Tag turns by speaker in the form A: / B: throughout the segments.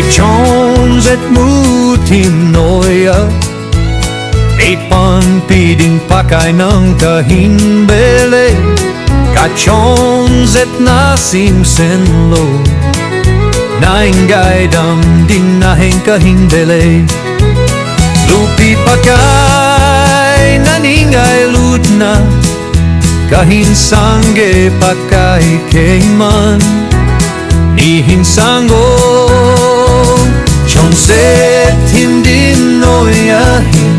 A: Chons et mutim noya Eipanpi ding pakai ng kahin bel'e Kachons et nasim senlo Naingay dam din naheng kahin bel'e Lupi pakai naningay lutna Kahin sangge pakai keiman Nihin sango Chonset hindi noyahin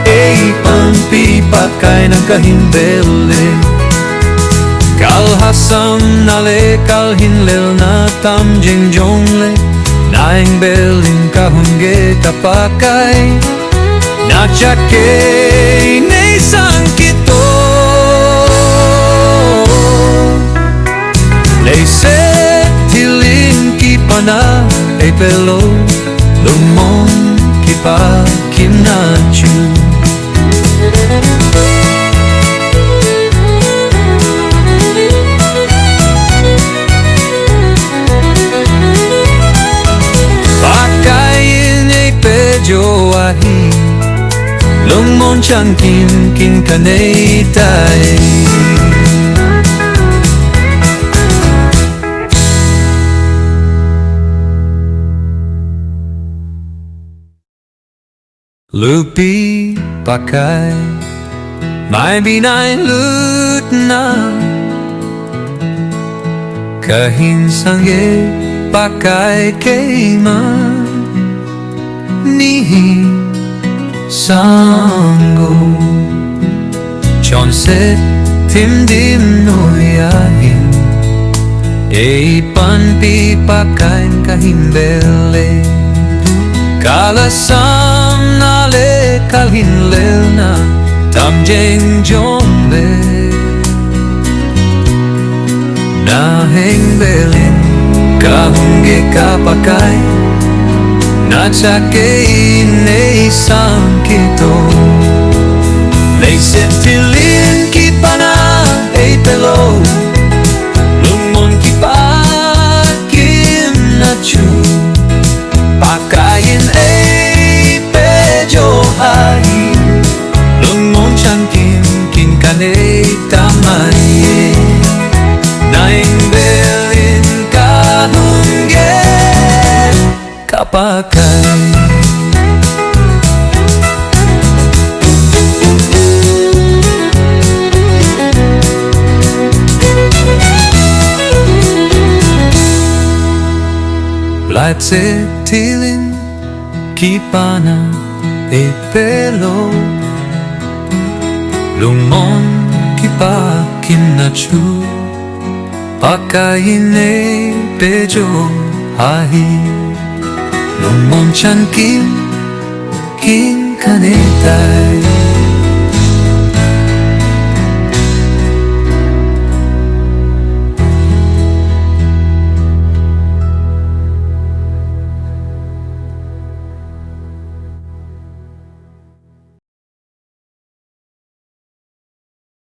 A: Eipanpi pakai ng kahin bel'e Kalhasam nale kalhinlel na tamjeng jongle Naing belin kahungge kapakai Nachake ne sangkito Leise tilin kipana epelo Lumon kipa kimnachu Pakain epejo ahi Lumon changkin kin kaneitai Lupi pakai Mai binay lutna Kahin sangge pakai keiman Nihi sango Chonset timdim noyahin Eipanpi pakai kahin bel'e Kalasam nale kalhinlel na tamjeng jongle Naheng belin kahungge kapakai Nachake ine sangkito Leise tilin kipana epelo Lumon kipa kimnachu Pakain epejo hai Lumon changkim kin kane tamaye Naing belin kahungge kapakai Leise tilin kipana epelo Lumon kipa kimnachu Pakain epejo hai Lumon chan kim kanetai